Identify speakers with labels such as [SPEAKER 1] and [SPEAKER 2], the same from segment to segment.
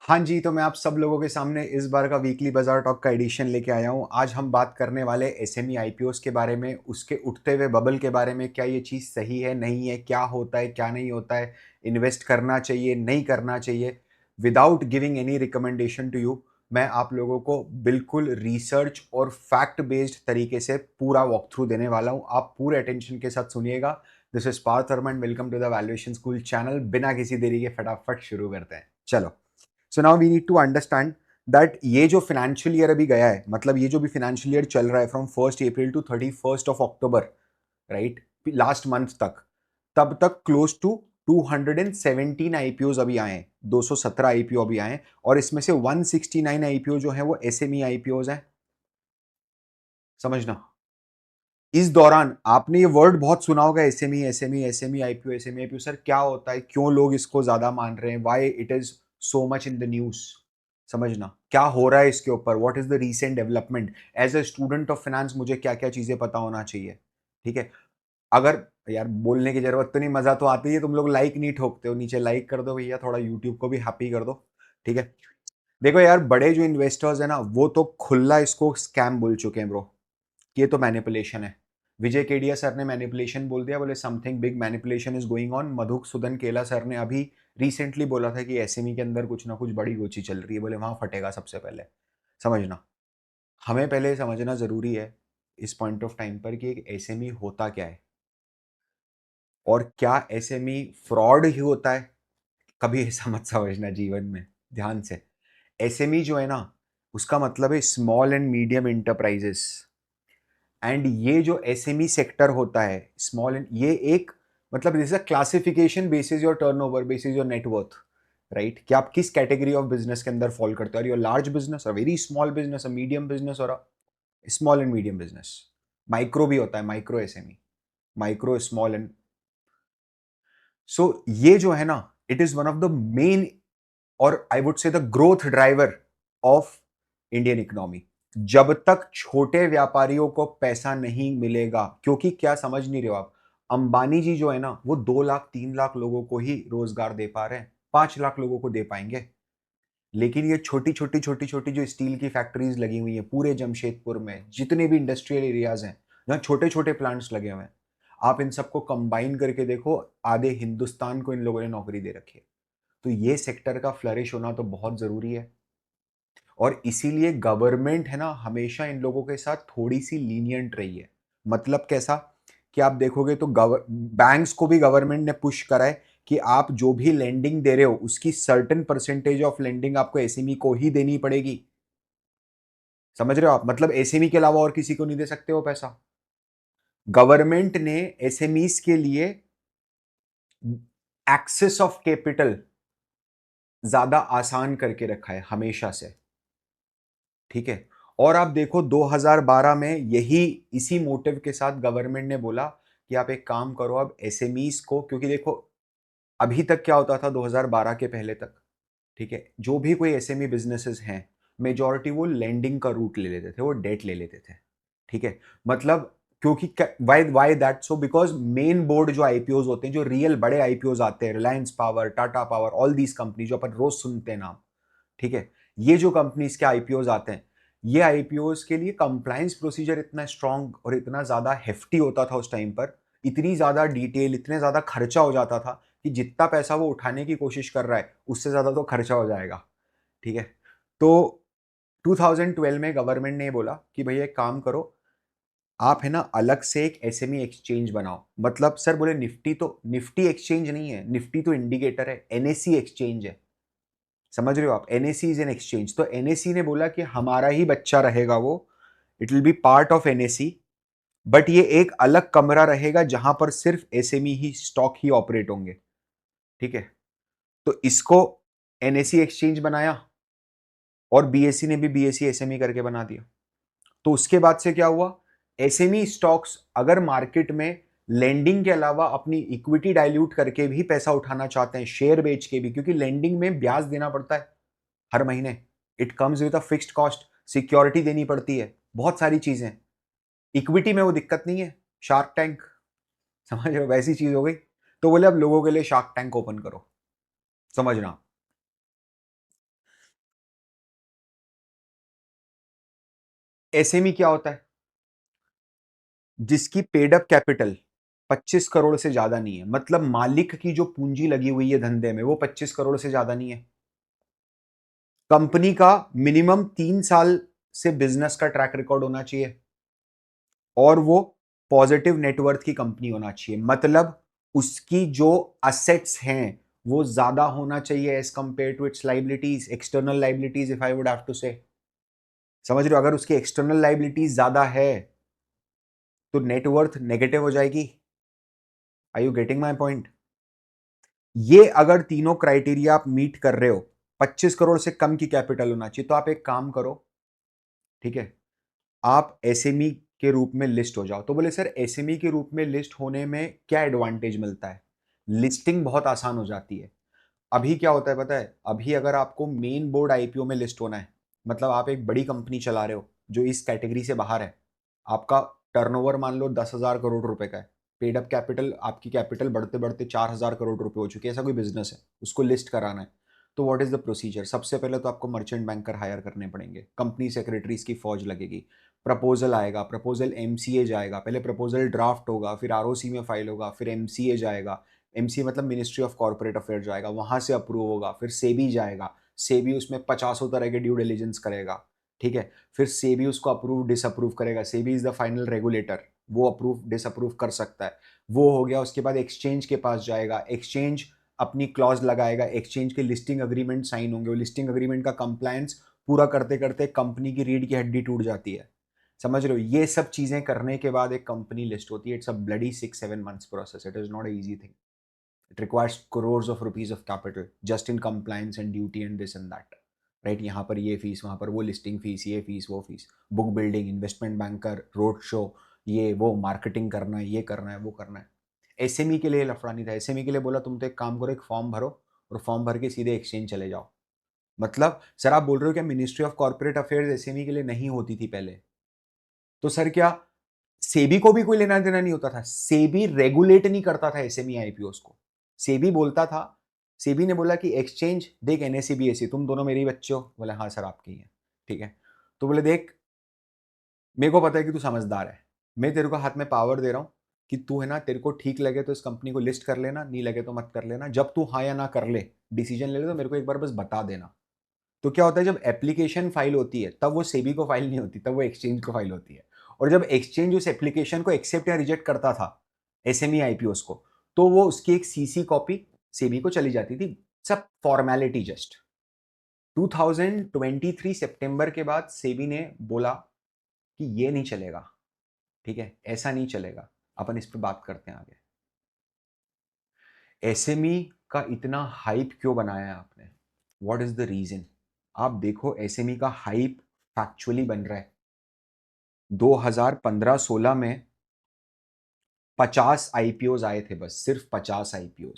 [SPEAKER 1] हाँ जी, तो मैं आप सब लोगों के सामने इस बार का वीकली बाज़ार टॉक का एडिशन लेके आया हूँ। आज हम बात करने वाले एसएमई आईपीओज़ के बारे में, उसके उठते हुए बबल के बारे में, क्या ये चीज़ सही है, नहीं है, क्या होता है, क्या नहीं होता है, इन्वेस्ट करना चाहिए, नहीं करना चाहिए। Without giving any recommendation to you, मैं आप लोगों को बिल्कुल रिसर्च और फैक्ट बेस्ड तरीके से पूरा वॉक थ्रू देने वाला हूँ। आप पूरे अटेंशन के साथ सुनिएगा। This is Parth Verma and welcome to the valuation school channel. बिना किसी देरी के फटाफट शुरू करते हैं। चलो। So now we need to understand that ये जो फाइनेंशियल ईयर अभी गया है, मतलब ये जो भी फाइनेंशियल ईयर चल रहा है from 1 April to 31 October, right, last month तक, तब तक क्लोज टू 217 आईपीओ अभी आए हैं, 217 आईपीओ अभी आए हैं, और इसमें से 169 आईपीओ जो है वो एसएमई आईपीओ हैं। समझना, इस दौरान आपने ये वर्ड बहुत सुना होगा, SME SME SME IPO SME IPO. Sir क्या होता है, क्यों लोग इसको ज्यादा मान रहे हैं, why it is so much in the news. समझना क्या हो रहा है इसके ऊपर, what is the recent development. As a student of finance मुझे क्या क्या चीजें पता होना चाहिए। ठीक है, अगर यार बोलने की जरूरत तो नहीं, मजा तो आती है। तुम लोग लाइक नहीं ठोकते हो, नीचे लाइक कर दो भैया, थोड़ा यूट्यूब को भी हैप्पी कर दो। ठीक है, देखो यार, बड़े जो इन्वेस्टर्स है ना, वो तो खुला इसको स्कैम बोल चुके हैं ब्रो। ये तो मैनिपुलेशन है। विजय केडिया सर ने मैनिपुलेशन बोल दिया, बोले something big manipulation is going on. Madhusudan केला सर ने अभी रिसेंटली बोला था कि एसएमई के अंदर कुछ ना कुछ बड़ी गोची चल रही है, बोले वहां फटेगा सबसे पहले। समझना, हमें पहले समझना जरूरी है इस पॉइंट ऑफ टाइम पर कि एक एसएमई होता क्या है, और क्या एसएमई फ्रॉड ही होता है। कभी ऐसा मत समझना जीवन में, ध्यान से। एसएमई जो है ना, उसका मतलब है small and medium enterprises. And ये जो एसएमई सेक्टर होता है, स्मॉल एंड, ये एक, मतलब this is classification basis your turnover, basis your net worth, right, कि आप किस कैटेगरी ऑफ बिजनेस के अंदर फॉल करते हो। Your large business, a very small business, a medium business, और a small and medium business. Micro भी होता है, micro SME, micro small and. So ये जो है ना, it is one of the main, और I would say the growth driver of Indian economy. जब तक छोटे व्यापारियों को पैसा नहीं मिलेगा, क्योंकि क्या समझ नहीं रहे हो आप, अंबानी जी जो है ना, वो 2 लाख 3 लाख लोगों को ही रोजगार दे पा रहे हैं, 5 लाख लोगों को दे पाएंगे। लेकिन ये छोटी छोटी छोटी छोटी जो स्टील की फैक्ट्रीज लगी हुई हैं पूरे जमशेदपुर में, जितने भी इंडस्ट्रियल एरियाज हैं जहाँ छोटे छोटे प्लांट्स लगे हुए हैं, आप इन सबको कंबाइन करके देखो, आधे हिंदुस्तान को इन लोगों ने नौकरी दे रखी है। तो ये सेक्टर का फ्लरिश होना तो बहुत जरूरी है। और इसीलिए गवर्नमेंट है ना, हमेशा इन लोगों के साथ थोड़ी सी लीनियंट रही है। मतलब कैसा, कि आप देखोगे तो बैंक्स को भी गवर्नमेंट ने पुश करा है कि आप जो भी लेंडिंग दे रहे हो, उसकी सर्टेन परसेंटेज ऑफ लेंडिंग आपको एसएमई को ही देनी पड़ेगी। समझ रहे हो आप, मतलब एसएमई के अलावा और किसी को नहीं दे सकते हो पैसा। गवर्नमेंट ने एसएमईस के लिए एक्सेस ऑफ कैपिटल ज्यादा आसान करके रखा है हमेशा से। ठीक है, और आप देखो 2012 में यही, इसी मोटिव के साथ गवर्नमेंट ने बोला कि आप एक काम करो, अब एसएमईस को, क्योंकि देखो अभी तक क्या होता था 2012 के पहले तक, ठीक है, जो भी कोई एसएमई बिजनेसेस हैं, मेजॉरिटी वो लेंडिंग का रूट ले लेते थे, वो डेट ले लेते थे। ठीक है, मतलब क्योंकि why why that so, because main board जो आईपीओज होते हैं, जो रियल बड़े आईपीओज आते हैं, Reliance power, Tata power, all these company जो अपन रोज सुनते हैं नाम, ठीक है, ये जो कंपनीज के आईपीओज आते हैं, ये आईपीओज के लिए कंप्लायंस प्रोसीजर इतना स्ट्रांग और इतना ज्यादा हेफ्टी होता था उस टाइम पर, इतनी ज्यादा डिटेल, इतने ज्यादा खर्चा हो जाता था कि जितना पैसा वो उठाने की कोशिश कर रहा है, उससे ज्यादा तो खर्चा हो जाएगा। ठीक है, तो 2012 में गवर्नमेंट ने बोला कि भैया एक काम करो, आप है ना अलग से एक एसएमई एक्सचेंज बनाओ। मतलब सर बोले, निफ्टी तो, निफ्टी एक्सचेंज नहीं है, निफ्टी तो इंडिकेटर है, एनएससी एक्सचेंज है। समझ रहे हो आप, एनएससी इज एन एक्सचेंज। तो एनएससी ने बोला कि हमारा ही बच्चा रहेगा वो, it will be part of NSC, but ये एक अलग कमरा रहेगा जहां पर सिर्फ एसएमई ही स्टॉक ही ऑपरेट होंगे। ठीक है, तो इसको एनएससी एक्सचेंज बनाया, और बीएससी ने भी बीएससी एसएमई करके बना दिया। तो उसके बाद से क्या हुआ, एसएमई स्टॉक्स अगर मार्केट में लेंडिंग के अलावा अपनी इक्विटी डाइल्यूट करके भी पैसा उठाना चाहते हैं, शेयर बेच के भी, क्योंकि लेंडिंग में ब्याज देना पड़ता है हर महीने, it comes with a fixed cost, security देनी पड़ती है, बहुत सारी चीजें। इक्विटी में वो दिक्कत नहीं है, शार्क टैंक, समझ रहे हो, वैसी चीज हो गई। तो बोले अब लोगों के लिए शार्क टैंक ओपन करो। समझना, एसएमई क्या होता है? जिसकी पेड अप कैपिटल 25 करोड़ से ज्यादा नहीं है, मतलब मालिक की जो पूंजी लगी हुई है धंधे में वो 25 करोड़ से ज्यादा नहीं है। कंपनी का मिनिमम 3 साल से बिजनेस का ट्रैक रिकॉर्ड होना चाहिए और वो पॉजिटिव नेटवर्थ की कंपनी होना चाहिए, मतलब उसकी जो असेट्स हैं वो ज्यादा होना चाहिए as compare to its liabilities, external liabilities, if I would have to say. समझ रहे हो? अगर उसकी एक्सटर्नल लाइबिलिटीज ज्यादा है तो नेटवर्थ नेगेटिव हो जाएगी। Are you getting my point? ये अगर तीनों क्राइटेरिया आप मीट कर रहे हो, 25 करोड़ से कम की कैपिटल होना चाहिए, तो आप एक काम करो, ठीक है, आप एसएमई के रूप में लिस्ट हो जाओ। तो बोले सर एसएमई के रूप में लिस्ट होने में क्या एडवांटेज मिलता है? लिस्टिंग बहुत आसान हो जाती है। अभी क्या होता है पता है? अभी अगर आपको मेन बोर्ड आईपीओ में लिस्ट होना है, मतलब आप एक बड़ी कंपनी चला रहे हो जो इस कैटेगरी से बाहर है, आपका टर्नओवर मान लो 10,000 करोड़ रुपए का है, पेड अप कैपिटल, आपकी कैपिटल बढ़ते बढ़ते 4,000 करोड़ रुपए हो चुकी है, ऐसा कोई बिजनेस है, उसको लिस्ट कराना है, तो व्हाट इज द प्रोसीजर? सबसे पहले तो आपको मर्चेंट बैंकर हायर करने पड़ेंगे, कंपनी सेक्रेटरीज की फौज लगेगी, प्रपोजल आएगा, प्रपोजल एमसीए जाएगा, पहले प्रपोजल ड्राफ्ट होगा, फिर आरओसी में फाइल होगा, फिर एमसीए जाएगा, एमसीए मतलब मिनिस्ट्री ऑफ कॉर्पोरेट अफेयर जाएगा, वहां से अप्रूव होगा, फिर सेबी जाएगा, सेबी उसमें 50 तरह के ड्यू डिलीजेंस करेगा, ठीक है, फिर सेबी उसको अप्रूव डिसअप्रूव करेगा, SEBI is the final regulator, वो अप्रूव डिसअप्रूव कर सकता है। वो हो गया, उसके बाद एक्सचेंज के पास जाएगा, एक्सचेंज अपनी क्लॉज लगाएगा, एक्सचेंज के लिस्टिंग अग्रीमेंट साइन होंगे, वो लिस्टिंग अग्रीमेंट का कंप्लायंस पूरा करते करते कंपनी की रीढ़ की हड्डी टूट जाती है। समझ रहे हो? ये सब चीजें करने के बाद एक कंपनी लिस्ट होती है। It's a bloody 6-7 months process, it is not a easy thing. It requires crores of rupees of capital just in compliance and duty and this and that. Right? यहाँ पर ये फीस, वहाँ पर वो listing fees, ये fees वो fees, book building, investment banker, road show, ये वो मार्केटिंग करना है, ये करना है, वो करना है। एसएमई के लिए लफड़ा नहीं था। एसएमई के लिए बोला तुम तो एक काम करो, एक फॉर्म भरो और फॉर्म भर के सीधे एक्सचेंज चले जाओ। मतलब सर आप बोल रहे हो क्या ministry of corporate affairs SME के लिए नहीं होती थी पहले? तो सर क्या सेबी को भी कोई लेना देना नहीं होता था? सेबी रेगुलेट नहीं करता था एसएमई आईपीओस को। सेबी बोलता था, सेबी ने बोला कि एक्सचेंज देख, एनएससी बीएससी तुम दोनों मेरे ही बच्चे हो। बोले हाँ सर आपके ही हैं, ठीक है। तो बोले देख, मेरे को पता है कि तू समझदार है, मैं तेरे को हाथ में पावर दे रहा हूं कि तू है ना, तेरे को ठीक लगे तो इस कंपनी को लिस्ट कर लेना, नहीं लगे तो मत कर लेना। जब तू हाँ या ना कर ले, डिसीजन ले ले, तो मेरे को एक बार बस बता देना। तो क्या होता है, जब एप्लीकेशन फाइल होती है तब वो सेबी को फाइल नहीं होती, तब वो एक्सचेंज को फाइल होती है। और जब एक्सचेंज उस एप्लीकेशन को एक्सेप्ट या रिजेक्ट करता था एसएमई आईपीओस को, तो वो उसकी एक सीसी कॉपी सेबी को चली जाती थी। सब फॉर्मेलिटी जस्ट। 2023 सितंबर के बाद सेबी ने बोला कि ये नहीं चलेगा, ठीक है, ऐसा नहीं चलेगा, अपन इस पे बात करते हैं आगे। एसएमई का इतना हाइप क्यों बनाया है आपने? What is the reason? आप देखो एसएमई का हाइप फैक्चुअली बन रहा है। 2015-16 में 50 आईपीओ आए थे, बस सिर्फ 50 आईपीओ,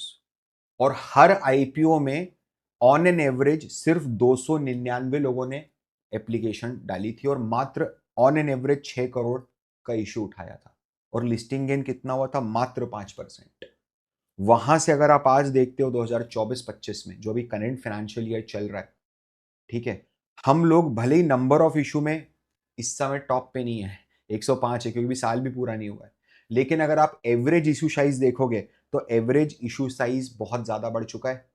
[SPEAKER 1] और हर आईपीओ में ऑन एन एवरेज सिर्फ 299 लोगों ने एप्लीकेशन डाली थी और मात्र ऑन एन एवरेज 6 करोड़ का इशू उठाया था, और लिस्टिंग गेन कितना हुआ था? मात्र 5%। वहां से अगर आप आज देखते हो 2024-25 में, जो अभी करंट फाइनेंशियल ईयर चल रहा है, ठीक है, हम लोग भले ही नंबर ऑफ इशू में इस समय टॉप पे नहीं है, 105 है, क्योंकि भी साल भी पूरा नहीं हुआ है, लेकिन अगर आप एवरेज इशू साइज देखोगे तो एवरेज इशू साइज बहुत ज्यादा बढ़ चुका है,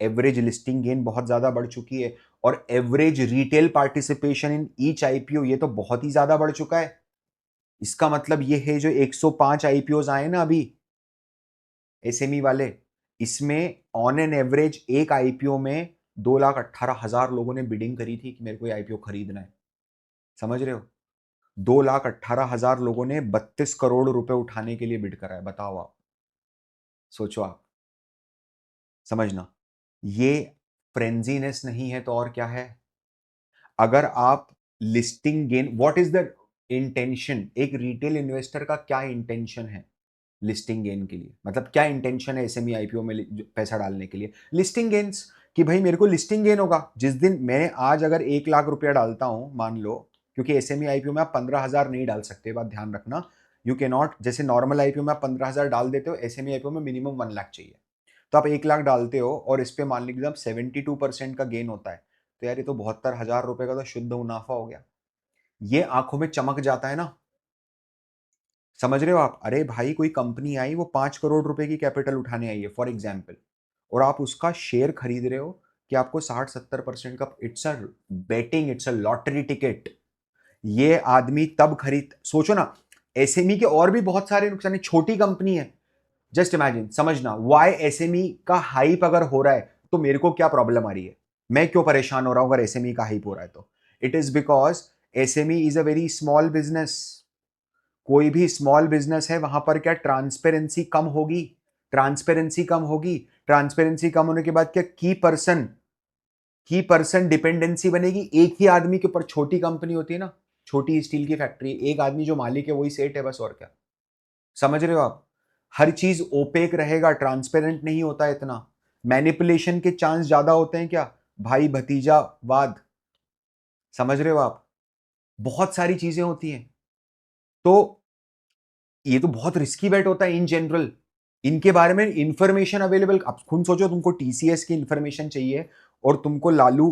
[SPEAKER 1] एवरेज लिस्टिंग गेन बहुत ज्यादा बढ़ चुकी है, और average retail participation in each IPO ये तो बहुत ही ज्यादा बढ़ चुका है। इसका मतलब ये है जो 105 आईपीओ आए ना अभी एसएमई वाले, इसमें ऑन एन एवरेज एक आईपीओ में 2,18,000 लोगों ने बिडिंग करी थी कि मेरे को ये आईपीओ खरीदना है। समझ रहे हो? 2,18,000 लोगों ने 32 करोड़ रुपए उठाने के लिए बिड करा है। बताओ आप, सोचो आप, समझना, ये फ्रेंजीनेस नहीं है तो और क्या है? अगर आप listing gain, what is the intention? एक रिटेल इन्वेस्टर का क्या इंटेंशन है लिस्टिंग गेन के लिए? मतलब क्या इंटेंशन है एसएमई आईपीओ में पैसा डालने के लिए? लिस्टिंग गेन्स, कि भाई मेरे को लिस्टिंग गेन होगा जिस दिन मैं आज अगर 1 लाख रुपया डालता हूं मान लो, क्योंकि एसएमई आईपीओ में आप 15,000 नहीं डाल सकते, बात ध्यान रखना। यू कैन नॉट, जैसे नॉर्मल आईपीओ में आप 15,000 डाल देते हो, एसएमई आईपीओ में मिनिमम 1 लाख चाहिए। तो आप 1 लाख डालते हो और इस पे मान लीजिए आप 72% का गेन होता है, तो यार ये तो 72,000 रुपए का तो शुद्ध मुनाफा हो गया। ये आंखों में चमक जाता है ना, समझ रहे हो आप? अरे भाई कोई कंपनी आई, वो 5 करोड़ रुपए की कैपिटल उठाने आई है फॉर एग्जाम्पल, और आप उसका शेयर खरीद रहे हो कि आपको 60-70% का, it's a betting, it's a lottery ticket. ये आदमी तब खरीद, सोचो ना, एसएमई के और भी बहुत सारे नुकसान है, छोटी कंपनी है। जस्ट इमेजिन, समझना, वाई एसएमई का हाइप अगर हो रहा है तो मेरे को क्या प्रॉब्लम आ रही है, मैं क्यों परेशान हो रहा हूं अगर एसएमई का हाइप हो रहा है तो? It is because SME is a very small business. कोई भी स्मॉल बिजनेस है वहां पर क्या ट्रांसपेरेंसी कम होगी? ट्रांसपेरेंसी कम होगी। ट्रांसपेरेंसी कम होने के बाद क्या की पर्सन डिपेंडेंसी बनेगी एक ही आदमी के ऊपर। छोटी कंपनी होती है ना, छोटी स्टील की फैक्ट्री, एक आदमी जो मालिक है वही सेठ है बस, और क्या। समझ रहे हो आप? हर चीज ओपेक रहेगा, ट्रांसपेरेंट नहीं होता इतना। मैनिपुलेशन के चांस ज्यादा होते हैं क्या? भाई भतीजा वाद, समझ रहे हो आप? बहुत सारी चीजें होती हैं। तो ये तो बहुत रिस्की बेट होता है इन जनरल। इनके बारे में इंफॉर्मेशन अवेलेबल, आप खुद सोचो, तुमको टीसीएस की इंफॉर्मेशन चाहिए और तुमको लालू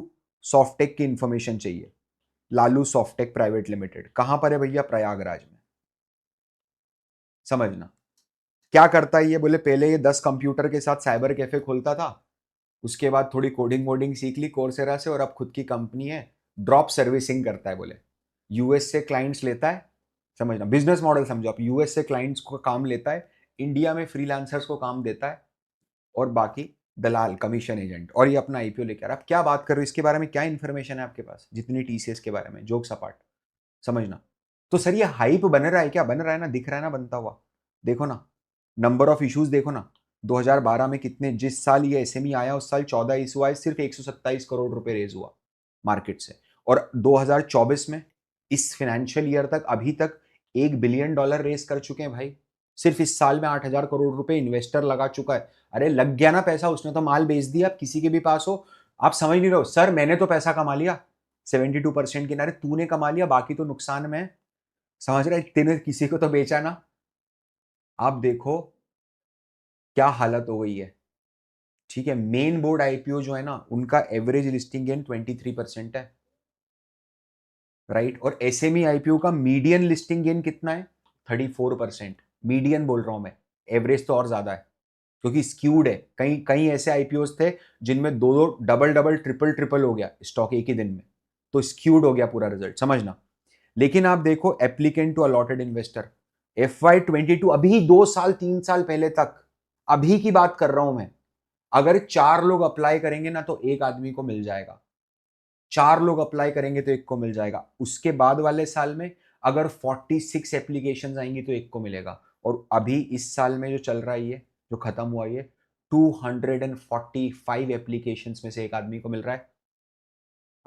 [SPEAKER 1] सॉफ्टेक की इंफॉर्मेशन चाहिए। लालू सॉफ्टेक प्राइवेट लिमिटेड कहां पर है भैया? प्रयागराज में। समझना, क्या करता है ये? बोले पहले ये 10 कंप्यूटर के साथ साइबर कैफे खोलता था, उसके बाद थोड़ी कोडिंग वोडिंग सीख ली कोर्सेरा से, और अब खुद की कंपनी है, ड्रॉप सर्विसिंग करता है। बोले यूएस से क्लाइंट्स लेता है, समझना बिजनेस मॉडल समझो आप, यूएस से क्लाइंट्स को काम लेता है, इंडिया में फ्रीलांसर्स को काम देता है, और बाकी दलाल कमीशन एजेंट, और ये अपना आईपीओ लेकर। आप क्या बात कर रहे हो, इसके बारे में क्या इंफॉर्मेशन है आपके पास जितनी टीसीएस के बारे में? जोक्स अपार्ट, समझना। तो सर ये हाइप बन रहा है क्या? बन रहा है ना, दिख रहा है ना बनता हुआ। देखो ना, नंबर ऑफ इश्यूज देखो ना, 2012 में कितने, जिस साल ये एसएमई आया उस साल 14 इशू आए, सिर्फ 127 करोड़ रुपए रेज हुआ मार्केट से। और 2024 में, इस फाइनेंशियल ईयर तक, अभी तक $1 बिलियन रेस कर चुके हैं भाई। सिर्फ इस साल में 8,000 करोड़ रुपए इन्वेस्टर लगा चुका है। अरे लग गया ना पैसा, उसने तो माल बेच दिया, आप किसी के भी पास हो। आप समझ नहीं रहे हो सर, मैंने तो पैसा कमा लिया 72% किनारे, तूने कमा लिया, बाकी तो नुकसान में। समझ रहे, तेने किसी को तो बेचा ना। आप देखो क्या हालत हो गई है। ठीक है, मेन बोर्ड आईपीओ जो है ना, उनका एवरेज लिस्टिंग गेन 23% है, राइट? और एसएमई आईपीओ का मीडियन लिस्टिंग गेन कितना है? 34%। मीडियन बोल रहा हूं मैं, एवरेज तो और ज्यादा है, क्योंकि स्क्यूड है। कई कई ऐसे आईपीओस थे जिनमें दो दो, डबल डबल, ट्रिपल ट्रिपल हो गया स्टॉक एक ही दिन में, तो स्क्यूड हो गया पूरा रिजल्ट, समझना। लेकिन आप देखो applicant to allotted investor, FY22, अभी 2 साल 3 साल पहले तक, अभी की बात कर रहा हूं मैं, अगर 4 लोग अप्लाई करेंगे ना तो एक आदमी को मिल जाएगा। 4 लोग अप्लाई करेंगे तो एक को मिल जाएगा। उसके बाद वाले साल में अगर 46 एप्लीकेशन आएंगी तो एक को मिलेगा। और अभी इस साल में जो चल रहा है, ये जो खत्म हुआ, ये 245 एप्लीकेशन में से एक आदमी को मिल रहा है।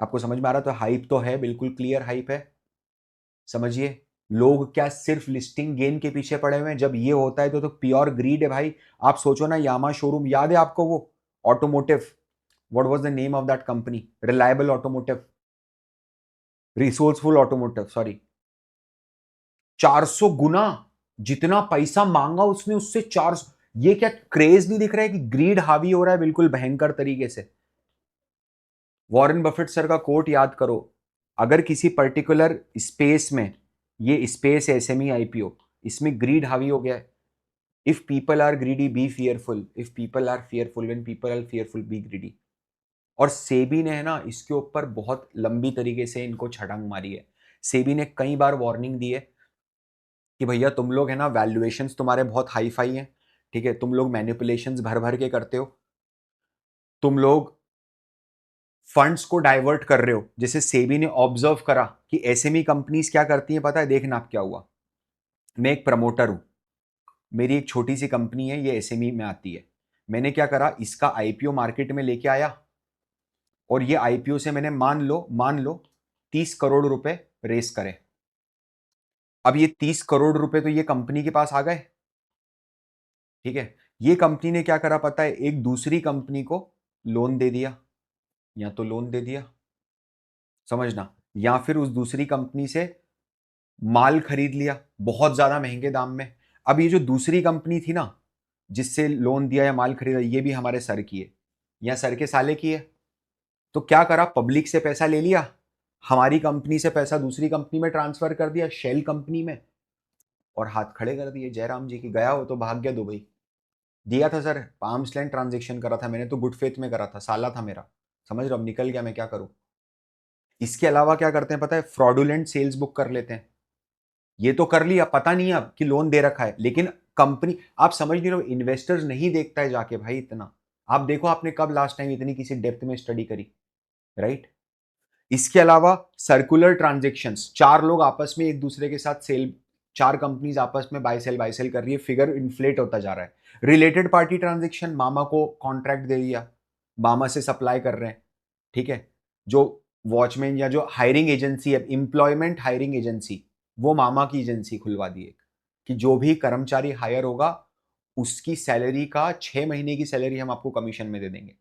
[SPEAKER 1] आपको समझ में आ रहा? तो हाइप तो है, बिल्कुल क्लियर हाइप है। समझिए, लोग क्या सिर्फ लिस्टिंग गेन के पीछे पड़े हुए हैं? जब ये होता है तो प्योर ग्रीड है भाई। आप सोचो ना, यामा शोरूम याद है आपको? वो automotive, what was the name of that company? Reliable automotive, resourceful automotive, sorry. 400 गुना जितना पैसा मांगा उसने, उससे 400। ये क्या क्रेज नहीं दिख रहा है कि ग्रीड हावी हो रहा है बिल्कुल भयंकर तरीके से? वॉरेन बफेट सर का कोट याद करो, अगर किसी पर्टिकुलर स्पेस में, ये स्पेस है एसएमई आईपीओ, इसमें ग्रीड हावी हो गया है, if people are greedy be fearful, if people are fearful, when people are fearful be greedy. और सेबी ने है ना इसके ऊपर बहुत लंबी तरीके से इनको छड़ंग मारी है। सेबी ने कई बार वार्निंग दी है कि भैया तुम लोग है ना, वैल्यूएशंस तुम्हारे बहुत हाई फाई हैं, ठीक है, तुम लोग मैनिपुलेशंस भर भर के करते हो, तुम लोग फंड्स को डाइवर्ट कर रहे हो। जैसे सेबी ने ऑब्जर्व करा कि एसएमई कंपनीज क्या करती हैं, पता है? देखना आप क्या हुआ। मैं एक प्रमोटर हूं, मेरी एक छोटी सी कंपनी है, ये एसएमई में आती है। मैंने क्या करा, इसका आईपीओ मार्केट में लेके आया, और ये आईपीओ से मैंने मान लो 30 करोड़ रुपए रेस करे। अब ये 30 करोड़ रुपए तो ये कंपनी के पास आ गए, ठीक है। ये कंपनी ने क्या करा पता है? एक दूसरी कंपनी को लोन दे दिया, या तो लोन दे दिया, समझना, या फिर उस दूसरी कंपनी से माल खरीद लिया बहुत ज्यादा महंगे दाम में। अब ये जो दूसरी कंपनी थी ना, जिससे लोन दिया या माल खरीदा, ये भी हमारे सर की है या सर के साले की है। तो क्या करा, पब्लिक से पैसा ले लिया, हमारी कंपनी से पैसा दूसरी कंपनी में ट्रांसफर कर दिया, शेल कंपनी में, और हाथ खड़े कर दिए जयराम जी की, गया हो तो भाग गया दुबई। दिया था सर, आर्म्स लेंथ ट्रांजेक्शन करा था मैंने तो, गुड फेथ में करा था, साला था मेरा, समझ रहे हो, अब निकल गया, मैं क्या करूं। इसके अलावा क्या करते हैं पता है, फ्रॉडुलेंट सेल्स बुक कर लेते हैं। ये तो कर लिया, पता नहीं अब कि लोन दे रखा है, लेकिन कंपनी, आप समझ नहीं रहे हो, इन्वेस्टर्स नहीं देखता है जाके भाई इतना। आप देखो आपने कब लास्ट टाइम इतनी किसी डेप्थ में स्टडी करी, राइट। इसके अलावा सर्कुलर ट्रांजेक्शन्स, चार लोग आपस में एक दूसरे के साथ सेल, चार कंपनीज आपस में बाय सेल कर रही है, फिगर इन्फ्लेट होता जा रहा है। रिलेटेड पार्टी ट्रांजेक्शन, मामा को कॉन्ट्रैक्ट दे दिया, मामा से सप्लाई कर रहे हैं, ठीक है। जो वॉचमैन या जो हायरिंग एजेंसी है, एम्प्लॉयमेंट हायरिंग एजेंसी, वो मामा की एजेंसी खुलवा दी एक, कि जो भी कर्मचारी हायर होगा उसकी सैलरी का 6 महीने की सैलरी हम आपको कमीशन में दे देंगे।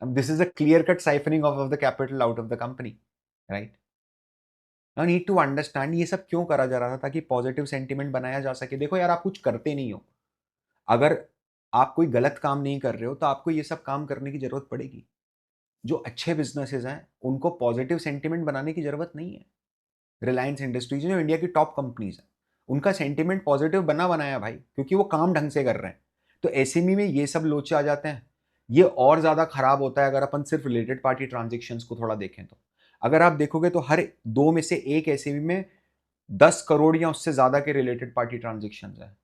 [SPEAKER 1] This is a clear cut siphoning of the capital out of the company, right. I need to understand ये सब क्यों करा जा रहा था, ताकि पॉजिटिव सेंटिमेंट बनाया जा सके। देखो यार, आप कुछ करते नहीं हो, अगर आप कोई गलत काम नहीं कर रहे हो तो आपको ये सब काम करने की जरूरत पड़ेगी। जो अच्छे बिजनेसेस हैं उनको पॉजिटिव सेंटिमेंट बनाने की जरूरत नहीं है। रिलायंस इंडस्ट्रीज जो इंडिया की टॉप कंपनीज है, उनका सेंटिमेंट पॉजिटिव बना बनाया भाई, क्योंकि वो काम ढंग से कर रहे हैं। तो एसएमई में ये सब लोचे आ जाते हैं। ये और ज्यादा खराब होता है अगर अपन सिर्फ रिलेटेड पार्टी ट्रांजेक्शन्स को थोड़ा देखें तो। अगर आप देखोगे तो हर दो में से एक एसएमई में 10 करोड़ या उससे ज्यादा के रिलेटेड पार्टी ट्रांजेक्शन्स हैं।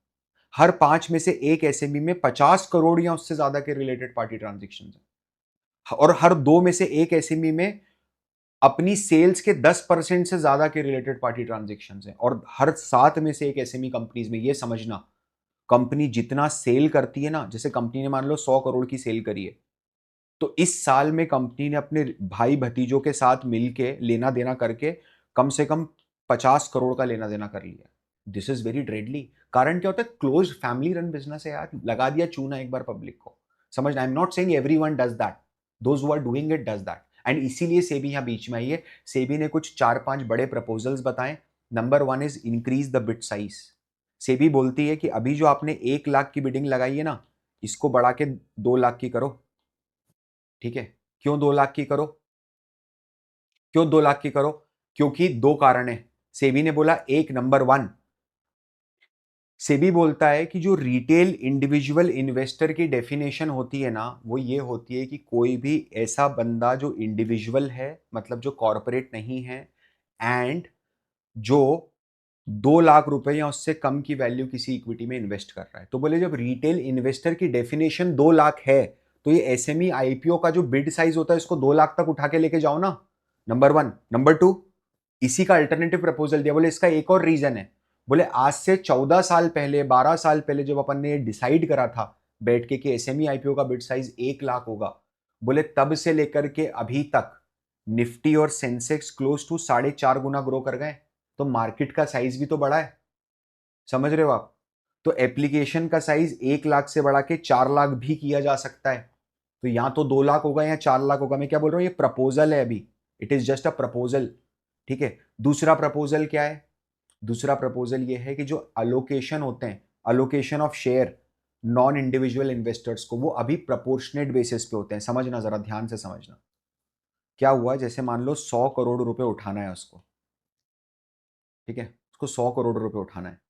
[SPEAKER 1] हर 5 में से एक एसएमई में 50 करोड़ या उससे ज्यादा के रिलेटेड पार्टी ट्रांजेक्शन्स हैं। और हर दो में से एक एसएमई में अपनी सेल्स के 10% से ज्यादा के रिलेटेड पार्टी ट्रांजेक्शन हैं। और हर 7 में से एक एसएमई कंपनीज में, ये समझना, कंपनी जितना सेल करती है ना, जैसे कंपनी ने मान लो 100 करोड़ की सेल करी है, तो इस साल में कंपनी ने अपने भाई भतीजों के साथ मिलके लेना देना करके कम से कम 50 करोड़ का लेना देना कर लिया। This is very dreadly. कारण क्या होता है, क्लोज फैमिली रन बिजनेस है यार, लगा दिया चूना एक बार पब्लिक को। समझ, I am not saying everyone does that, those who are doing it does that. And इसीलिए सेबी यहां बीच में आई है। सेबी ने कुछ 4-5 बड़े प्रपोजल्स बताए। Number 1 is increase the bid size. SEBI बोलती है कि अभी जो आपने 1 लाख की बिडिंग लगाई है ना, इसको बढ़ा के 2 लाख की करो, ठीक है। क्यों 2 लाख की करो, क्यों 2 लाख की करो, क्योंकि दो कारण है। सेबी ने बोला, एक, नंबर 1, सेबी बोलता है कि जो रिटेल इंडिविजुअल इन्वेस्टर की डेफिनेशन होती है ना, वो ये होती है कि कोई भी ऐसा बंदा जो इंडिविजुअल है, मतलब जो कॉरपोरेट नहीं है, एंड जो 2 लाख रुपए या उससे कम की वैल्यू किसी इक्विटी में इन्वेस्ट कर रहा है। तो बोले जब रिटेल इन्वेस्टर की डेफिनेशन 2 लाख है, तो ये एसएमई आईपीओ का जो बिड साइज होता है, इसको 2 लाख तक उठा के लेके जाओ ना। नंबर 1, नंबर 2, इसी का अल्टरनेटिव प्रपोजल दिया। बोले इसका एक और रीजन है। बोले आज से 14 साल पहले, 12 साल पहले, जब अपन ने डिसाइड करा था बैठ के कि एसएमई आईपीओ का बिड साइज 1 लाख होगा, बोले तब से लेकर के अभी तक निफ्टी और सेंसेक्स क्लोज टू 4.5 गुना ग्रो कर गए। तो मार्केट का साइज भी तो बढ़ा है, समझ रहे हो आप। तो एप्लीकेशन का साइज 1 लाख से बढ़ा के 4 लाख भी किया जा सकता है। तो या तो 2 लाख होगा या 4 लाख होगा। मैं क्या बोल रहा हूं, ये प्रपोजल है अभी, it is just a proposal, ठीक है। दूसरा प्रपोजल क्या है, दूसरा प्रपोजल ये है कि जो अलोकेशन होते हैं, allocation of share non individual investors को, वो अभी प्रोपोर्शनेट बेसिस पे होते हैं। समझना, जरा ध्यान से समझना। क्या हुआ, जैसे मान लो 100 करोड़ रुपए उठाना है उसको, ठीक है, उसको 100 करोड़ रुपए उठाना है।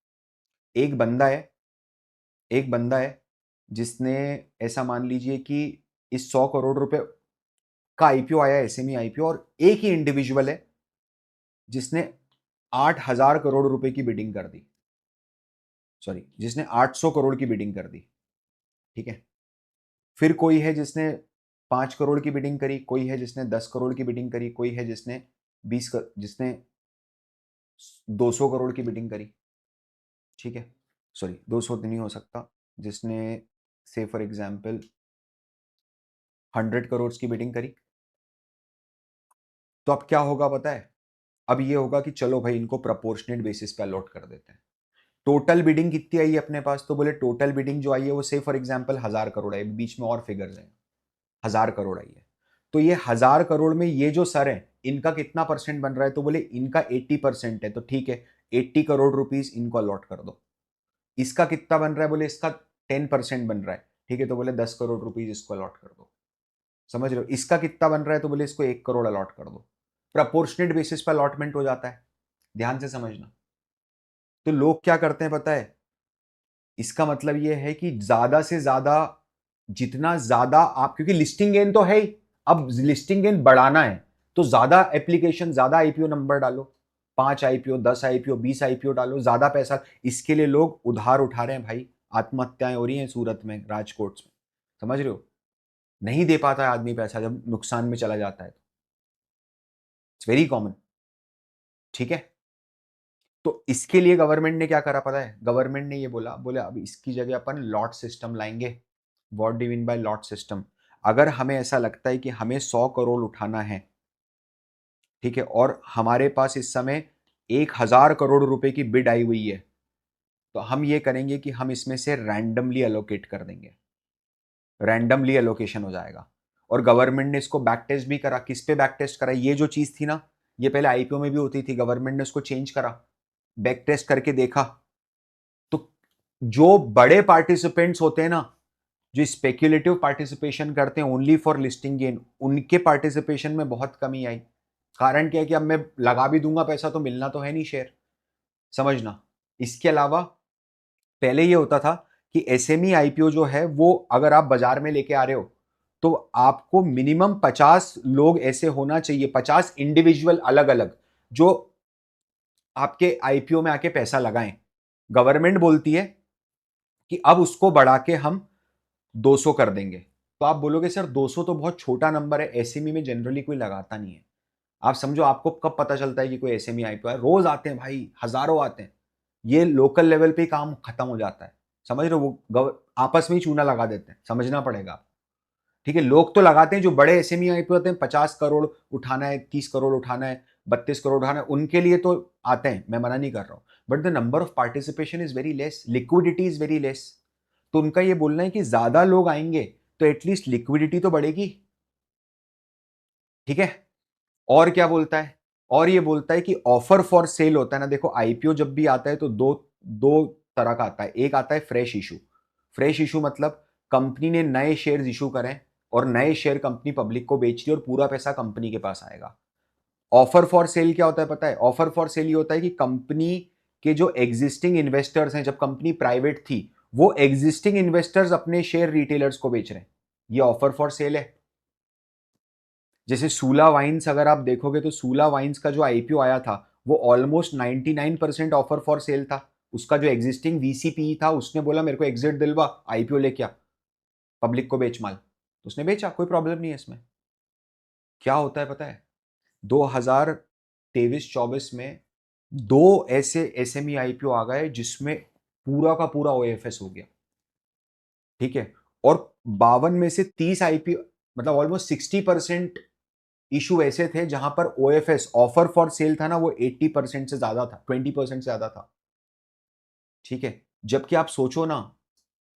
[SPEAKER 1] एक बंदा है, एक बंदा है जिसने, ऐसा मान लीजिए कि इस 100 करोड़ रुपए का आईपीओ आया, एसएमई आईपीओ, और एक ही इंडिविजुअल है जिसने 8,000 करोड़ रुपए की बिडिंग कर दी, सॉरी, जिसने 800 करोड़ की बिडिंग कर दी, ठीक है। फिर कोई है जिसने 5 करोड़ की बिडिंग करी, कोई है जिसने 10 करोड़ की बिडिंग करी, कोई है जिसने जिसने 200 करोड़ की बिडिंग करी, ठीक है। सॉरी, 200 नहीं हो सकता, जिसने से फॉर एग्जाम्पल 100 करोड़ की बिडिंग करी। तो अब क्या होगा पता है, अब ये होगा कि चलो भाई इनको प्रोपोर्शनेट बेसिस पे अलॉट कर देते हैं। टोटल बिडिंग कितनी आई है अपने पास, तो बोले टोटल बिडिंग जो आई है वो से फॉर एग्जाम्पल 1,000 करोड़ आई, बीच में और फिगर्स हैं, 1,000 करोड़ आई है। तो ये 1,000 करोड़ में ये जो सर है, इनका कितना परसेंट बन रहा है, तो बोले इनका 80% है, तो ठीक है, 80 करोड़ रुपीज इनको अलॉट कर दो। इसका कितना बन रहा है, बोले इसका 10% बन रहा है, ठीक है, तो बोले 10 करोड़ रुपीज इसको अलॉट कर दो। समझ रहे हो, इसका कितना बन रहा है, तो बोले इसको 1 करोड़ अलॉट कर दो। प्रपोर्शनेट बेसिस पर अलॉटमेंट हो जाता है, ध्यान से समझना। तो लोग क्या करते हैं पता है, इसका मतलब ये है कि ज्यादा से ज्यादा, जितना ज्यादा आप, क्योंकि लिस्टिंग गेन तो है ही, अब लिस्टिंग गेन बढ़ाना है तो ज्यादा एप्लीकेशन, ज्यादा आईपीओ नंबर डालो, 5 आईपीओ, 10 आईपीओ, 20 आईपीओ डालो, ज्यादा पैसा। इसके लिए लोग उधार उठा रहे हैं भाई, आत्महत्याएं हो रही हैं सूरत में, राजकोट में, समझ रहे हो? नहीं दे पाता है आदमी पैसा जब नुकसान में चला जाता है, इट्स वेरी कॉमन। ठीक है, तो इसके लिए गवर्नमेंट ने क्या करा पता है, गवर्नमेंट ने ये बोला, बोले अब इसकी जगह अपन लॉट सिस्टम लाएंगे। What do mean by lot system? अगर हमें ऐसा लगता है कि हमें 100 करोड़ उठाना है, ठीक है, और हमारे पास इस समय 1000 करोड़ रुपए की बिड आई हुई है, तो हम ये करेंगे कि हम इसमें से रैंडमली एलोकेट कर देंगे, रैंडमली एलोकेशन हो जाएगा। और गवर्नमेंट ने इसको बैक टेस्ट भी करा। किस पे बैक टेस्ट करा? ये जो चीज थी ना, ये पहले आईपीओ में भी होती थी, गवर्नमेंट ने उसको चेंज करा, बैक टेस्ट करके देखा, तो जो बड़े पार्टिसिपेंट्स होते हैं ना, जो स्पेक्युलेटिव पार्टिसिपेशन करते हैं ओनली फॉर लिस्टिंग गेन, उनके पार्टिसिपेशन में बहुत कमी आई। कारण क्या है कि अब मैं लगा भी दूंगा पैसा तो मिलना तो है नहीं शेयर, समझना। इसके अलावा पहले ये होता था कि एसएमई आईपीओ जो है वो अगर आप बाजार में लेके आ रहे हो तो आपको मिनिमम 50 लोग ऐसे होना चाहिए, 50 इंडिविजुअल अलग अलग, जो आपके आईपीओ में आके पैसा लगाएं। गवर्नमेंट बोलती है कि अब उसको बढ़ा के हम 200 कर देंगे। तो आप बोलोगे सर 200 तो बहुत छोटा नंबर है, एसएमई में जनरली कोई लगाता नहीं है। आप समझो, आपको कब पता चलता है कि कोई एसएमई आईपीओ है? रोज आते हैं भाई, हजारों आते हैं, ये लोकल लेवल पे काम खत्म हो जाता है, समझ रहे हो? वो आपस में ही चूना लगा देते हैं, समझना पड़ेगा। ठीक है, लोग तो लगाते हैं, जो बड़े एसएमई आईपीओ होते हैं, 50 करोड़ उठाना है, 30 करोड़ उठाना है, 32 करोड़ उठाना है, उनके लिए तो आते हैं, मैं मना नहीं कर रहा हूं, but the number of participation is very less, liquidity is very less. तो उनका ये बोलना है कि ज्यादा लोग आएंगे तो एटलीस्ट लिक्विडिटी तो बढ़ेगी। ठीक है, और क्या बोलता है? और ये बोलता है कि ऑफर फॉर सेल होता है ना, देखो आईपीओ जब भी आता है तो दो दो तरह का आता है। एक आता है फ्रेश इशू। फ्रेश इशू मतलब कंपनी ने नए शेयर इशू करें और नए शेयर कंपनी पब्लिक को बेच रही और पूरा पैसा कंपनी के पास आएगा। ऑफर फॉर सेल क्या होता है पता है? ऑफर फॉर सेल ये होता है कि कंपनी के जो एग्जिस्टिंग इन्वेस्टर्स हैं, जब कंपनी प्राइवेट थी, वो एग्जिस्टिंग इन्वेस्टर्स अपने शेयर रिटेलर्स को बेच रहे हैं, ये ऑफर फॉर सेल है। जैसे सूला वाइन्स अगर आप देखोगे तो सूला वाइन्स का जो आईपीओ आया था वो ऑलमोस्ट 99% ऑफर फॉर सेल था। उसका जो एग्जिस्टिंग वीसीपी था उसने बोला मेरे को एग्जिट दिलवा, आईपीओ लेके आ, पब्लिक को बेच माल, तो उसने बेचा, कोई प्रॉब्लम नहीं है इसमें। क्या होता है पता है, 2023-24 में दो ऐसे एसएमई आईपीओ आ गए जिसमें पूरा का पूरा ओएफएस हो गया। ठीक है, और 52 में से 30 आईपीओ, मतलब ऑलमोस्ट 60% इशू ऐसे थे जहां पर ओएफएस, ऑफर फॉर सेल था ना, वो 80% से ज्यादा था, 20% से ज्यादा था। ठीक है, जबकि आप सोचो ना,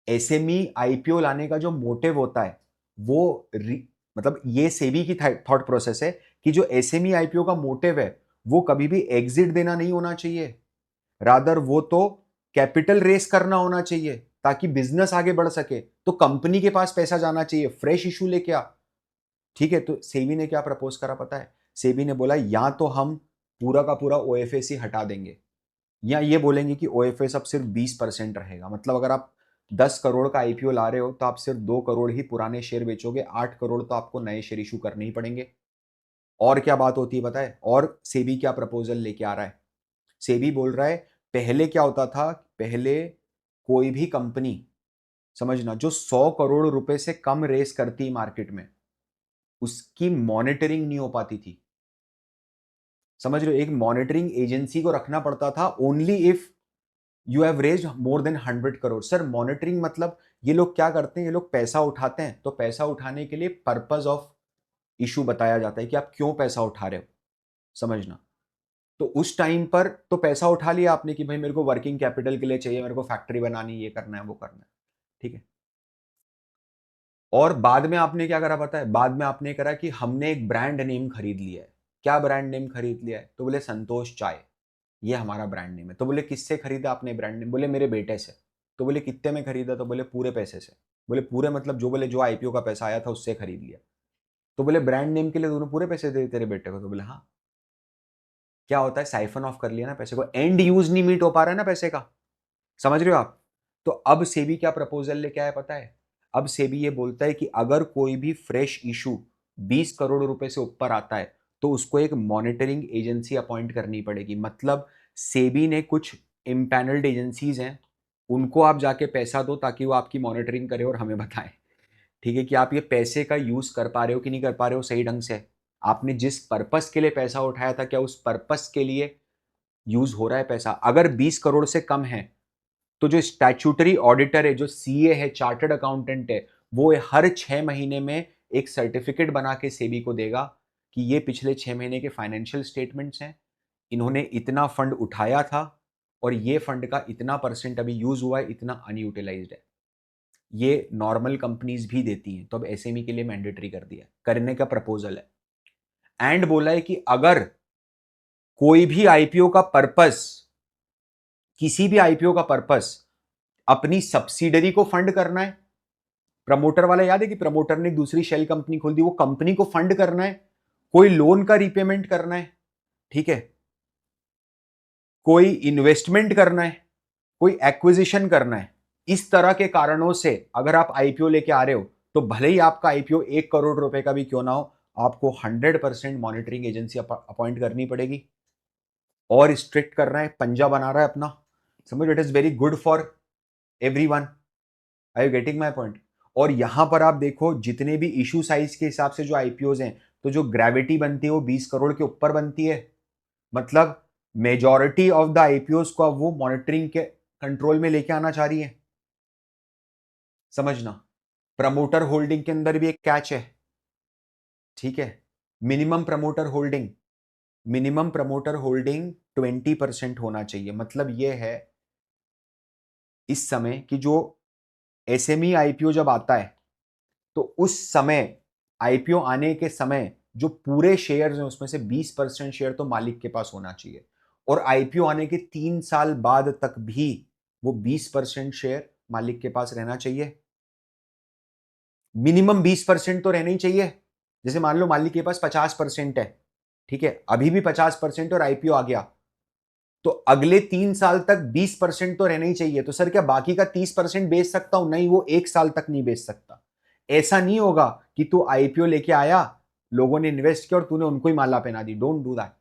[SPEAKER 1] एसएमई आईपीओ लाने का जो मोटिव होता है वो मतलब ये सेबी की थॉट प्रोसेस है कि जो एसएमई आईपीओ का मोटिव है वो कभी भी एग्जिट देना नहीं होना चाहिए, रादर वो तो कैपिटल रेस करना होना चाहिए ताकि बिजनेस आगे बढ़ सके, तो कंपनी के पास पैसा जाना चाहिए, फ्रेश इशू लेके आ। ठीक है, तो सेबी ने क्या प्रपोज करा पता है? सेबी ने बोला या तो हम पूरा का पूरा ओएफएस ही हटा देंगे, या ये बोलेंगे कि ओएफएस अब सिर्फ 20% रहेगा। मतलब अगर आप 10 करोड़ का आईपीओ ला रहे हो तो आप सिर्फ 2 करोड़ ही पुराने शेयर बेचोगे, 8 करोड़ तो आपको नए शेयर इशू करने ही पड़ेंगे। और क्या बात होती है पता है? और सेबी क्या प्रपोजल लेके आ रहा है? सेबी बोल रहा है, पहले क्या होता था, पहले कोई भी कंपनी, समझना, जो 100 करोड़ रुपए से कम रेस करती मार्केट में, उसकी मॉनिटरिंग नहीं हो पाती थी। समझ रहे हो? एक मॉनिटरिंग एजेंसी को रखना पड़ता था only if you have raised more than 100 crore. Sir monitoring मतलब ये लोग क्या करते हैं, ये लोग पैसा उठाते हैं तो पैसा उठाने के लिए पर्पस ऑफ इशू बताया जाता है कि आप क्यों पैसा उठा रहे हो, समझना। तो उस टाइम पर तो पैसा उठा लिया आपने कि भाई मेरे को वर्किंग कैपिटल के लिए चाहिए, मेरे को फैक्ट्री बनानी, ये करना है, वो करना है। ठीक है, और बाद में आपने क्या करा पता है? बाद में आपने करा कि हमने एक ब्रांड नेम खरीद लिया है। क्या ब्रांड नेम खरीद लिया है? तो बोले संतोष चाय, ये हमारा ब्रांड नेम है। तो बोले किससे खरीदा आपने ब्रांड नेम? बोले मेरे बेटे से। तो बोले कितने में खरीदा? तो बोले पूरे पैसे से। बोले पूरे मतलब जो, बोले जो आईपीओ का पैसा आया था उससे खरीद लिया। तो बोले ब्रांड नेम के लिए तूने पूरे पैसे दे तेरे बेटे को? तो बोले हाँ। क्या होता है, साइफन ऑफ कर लिया ना पैसे को, एंड यूज नहीं मीट हो पा रहा है ना पैसे का, समझ रहे हो आप। तो अब सेबी क्या प्रपोजल लेके आया पता है, अब सेबी ये बोलता है कि अगर कोई भी फ्रेश इशू 20 करोड़ रुपए से ऊपर आता है तो उसको एक मॉनिटरिंग एजेंसी अपॉइंट करनी पड़ेगी। मतलब सेबी ने कुछ इम्पैनल्ड एजेंसीज हैं, उनको आप जाके पैसा दो ताकि वो आपकी मॉनिटरिंग करे और हमें बताएं, ठीक है, कि आप ये पैसे का यूज कर पा रहे हो कि नहीं कर पा रहे हो सही ढंग से, आपने जिस पर्पस के लिए पैसा उठाया था क्या उस पर्पस के लिए यूज हो रहा है पैसा। अगर 20 करोड़ से कम है तो जो स्टैट्यूटरी ऑडिटर है, जो सीए है, चार्टर्ड अकाउंटेंट है, वो हर 6 महीने में एक सर्टिफिकेट बना के सेबी को देगा कि ये पिछले 6 महीने के फाइनेंशियल स्टेटमेंट्स हैं, इन्होंने इतना फंड उठाया था और ये फंड का इतना परसेंट अभी यूज हुआ है, इतना अनयूटिलाइज्ड है। ये नॉर्मल कंपनीज भी देती हैं, तो अब एसएमई के लिए मैंडेटरी कर दिया, करने का प्रपोजल है। एंड बोला है कि अगर कोई भी आईपीओ का पर्पस, किसी भी आईपीओ का पर्पस अपनी सब्सिडरी को फंड करना है, प्रमोटर वाला याद है कि प्रमोटर ने एक दूसरी शेल कंपनी खोल दी, वो कंपनी को फंड करना है, कोई लोन का रिपेमेंट करना है, ठीक है, कोई इन्वेस्टमेंट करना है, कोई एक्विजिशन करना है, इस तरह के कारणों से अगर आप आईपीओ लेके आ रहे हो तो भले ही आपका आईपीओ 1 करोड़ रुपए का भी क्यों ना हो, आपको 100% मॉनिटरिंग एजेंसी अपॉइंट करनी पड़ेगी और स्ट्रिक्ट कर रहा है, पंजा बना रहा है अपना, समझ। It is very good for everyone. Are you getting my point. और यहां पर आप देखो जितने भी इशू साइज के हिसाब से जो आईपीओज हैं, तो जो ग्रेविटी बनती है वो 20 करोड़ के ऊपर बनती है। मतलब मेजॉरिटी ऑफ द आईपीओज को अब वो मॉनिटरिंग के कंट्रोल में लेके आना चाह रही है, समझना। प्रमोटर होल्डिंग के अंदर भी एक कैच है, ठीक है, minimum promoter holding, minimum promoter holding 20% होना चाहिए। मतलब यह है इस समय कि जो एसएमई आईपीओ जब आता है तो उस समय, आईपीओ आने के समय जो पूरे शेयर्स हैं उसमें से 20% शेयर तो मालिक के पास होना चाहिए, और आईपीओ आने के 3 साल बाद तक भी वो 20% शेयर मालिक के पास रहना चाहिए। मिनिमम 20% तो रहना ही चाहिए। जैसे मान लो मालिक के पास 50% है, ठीक है, अभी भी 50% और आईपीओ आ गया, तो अगले 3 साल तक 20% तो रहना ही चाहिए। तो सर क्या बाकी का 30% बेच सकता हूं? नहीं, वो 1 साल तक नहीं बेच सकता। ऐसा नहीं होगा कि तू आईपीओ लेके आया, लोगों ने इन्वेस्ट किया और तूने उनको ही माला पहना दी। डोंट डू दैट,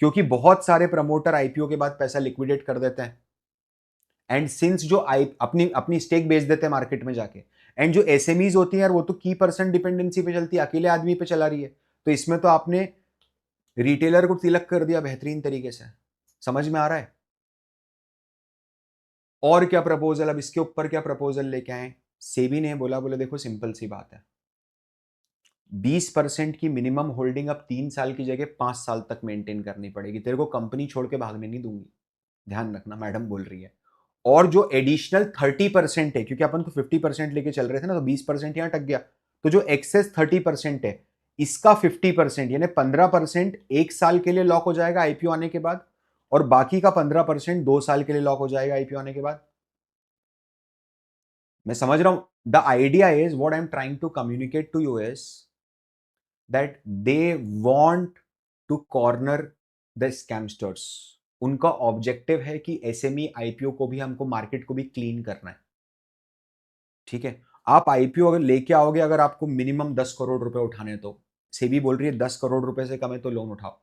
[SPEAKER 1] क्योंकि बहुत सारे प्रमोटर आईपीओ के बाद पैसा लिक्विडेट कर देते हैं, एंड सिंस जो आई अपनी अपनी स्टेक बेच देते हैं मार्केट में जाके, एंड जो एसएमईज होती है यार वो तो की पर्सन डिपेंडेंसी पे चलती है, अकेले आदमी पे चला रही है, तो इसमें तो आपने रिटेलर को तिलक कर दिया बेहतरीन तरीके से। समझ में आ रहा है। और क्या प्रपोजल, अब इसके ऊपर क्या प्रपोजल लेके आए, सेबी ने बोला, बोले देखो सिंपल सी बात है, 20% की मिनिमम होल्डिंग अब 3 साल की जगह 5 साल तक मेंटेन करनी पड़ेगी। तेरे को कंपनी छोड़ के भागने नहीं दूंगी, ध्यान रखना, मैडम बोल रही है। और जो एडिशनल 30% है, क्योंकि अपन तो 50% लेके चल रहे थे ना, तो 20% यहां टक गया, तो जो एक्सेस 30% है इसका 50% यानी 15% 1 साल के लिए लॉक हो जाएगा आईपीओ आने के बाद, और बाकी का 15% 2 साल के लिए लॉक हो जाएगा आईपीओ आने के बाद। मैं समझ रहा हूं, the idea is what I am trying to communicate to you is that they want to corner the scamsters. उनका ऑब्जेक्टिव है कि एसएमई आईपीओ को भी, हमको मार्केट को भी क्लीन करना है, ठीक है। आप आईपीओ अगर लेके आओगे, अगर आपको मिनिमम 10 करोड़ रुपए उठाने, तो सेबी बोल रही है 10 करोड़ रुपए से कम है तो लोन उठाओ।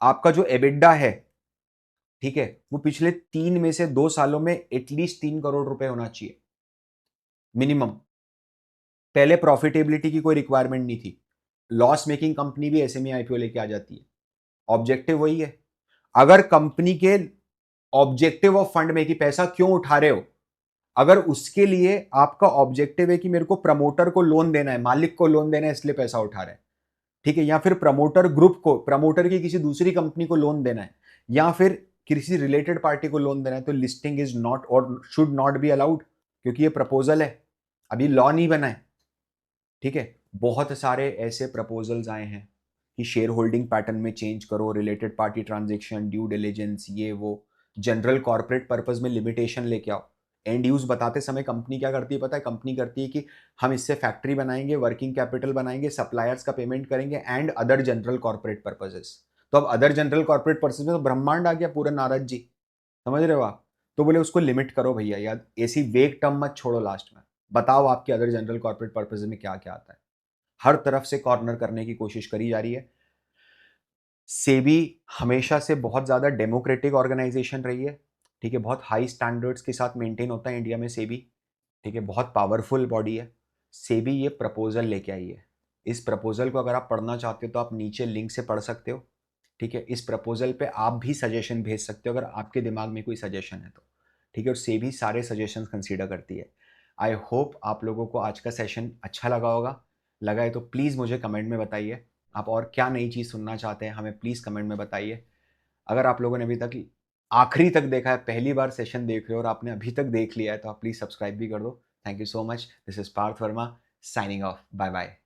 [SPEAKER 1] आपका जो एबिडा है, ठीक है, वो पिछले 3 में से 2 सालों में एटलीस्ट 3 करोड़ रुपए होना चाहिए मिनिमम। पहले प्रॉफिटेबिलिटी की कोई रिक्वायरमेंट नहीं थी, लॉस मेकिंग कंपनी भी एसएमई आईपीओ लेके आ जाती है, ऑब्जेक्टिव वही है। अगर कंपनी के ऑब्जेक्टिव ऑफ फंड में कि पैसा क्यों उठा रहे हो, अगर उसके लिए आपका ऑब्जेक्टिव है कि मेरे को प्रमोटर को लोन देना है, मालिक को लोन देना है इसलिए पैसा उठा रहे हैं, ठीक है, या फिर प्रमोटर ग्रुप को, प्रमोटर की किसी दूसरी कंपनी को लोन देना है, या फिर किसी रिलेटेड पार्टी को लोन देना है, तो लिस्टिंग इज नॉट और शुड नॉट बी अलाउड, क्योंकि ये प्रपोजल है, अभी लॉ नहीं बना है, ठीक है। बहुत सारे ऐसे प्रपोजल्स आए हैं कि शेयर होल्डिंग पैटर्न में चेंज करो, related party transaction, due diligence, ये वो, जनरल कॉर्पोरेट पर्पस में लिमिटेशन लेके आओ। एंड यूज बताते समय कंपनी क्या करती है पता है, कंपनी करती है कि हम इससे फैक्ट्री बनाएंगे, वर्किंग कैपिटल बनाएंगे, सप्लायर्स का पेमेंट करेंगे and other general corporate purposes. तो अब अदर जनरल कॉर्पोरेट पर्सन में तो ब्रह्मांड आ गया पूरा, नारद जी, समझ रहे हो आप? तो बोले उसको लिमिट करो भैया यार, ऐसी वेग टर्म मत छोड़ो लास्ट में, बताओ आपके अदर जनरल कॉर्पोरेट पर्पज में क्या क्या आता है। हर तरफ से कॉर्नर करने की कोशिश करी जा रही है। सेबी हमेशा से बहुत ज़्यादा डेमोक्रेटिक ऑर्गेनाइजेशन रही है, ठीक है, बहुत हाई स्टैंडर्ड्स के साथ मेंटेन होता है इंडिया में सेबी, ठीक है, बहुत पावरफुल बॉडी है। सेबी ये प्रपोजल लेके आई है। इस प्रपोजल को अगर आप पढ़ना चाहते हो तो आप नीचे लिंक से पढ़ सकते हो, ठीक है। इस प्रपोजल पे आप भी सजेशन भेज सकते हो अगर आपके दिमाग में कोई सजेशन है तो, ठीक है, और सेबी सारे सजेशन कंसीडर करती है। आई होप आप लोगों को आज का सेशन अच्छा लगा होगा। लगा है तो प्लीज़ मुझे कमेंट में बताइए, आप और क्या नई चीज़ सुनना चाहते हैं हमें प्लीज़ कमेंट में बताइए। अगर आप लोगों ने अभी तक आखिरी तक देखा है, पहली बार सेशन देख रहे हो और आपने अभी तक देख लिया है तो आप प्लीज़ सब्सक्राइब भी कर दो। Thank you so much. This is Parth Verma signing off. Bye bye.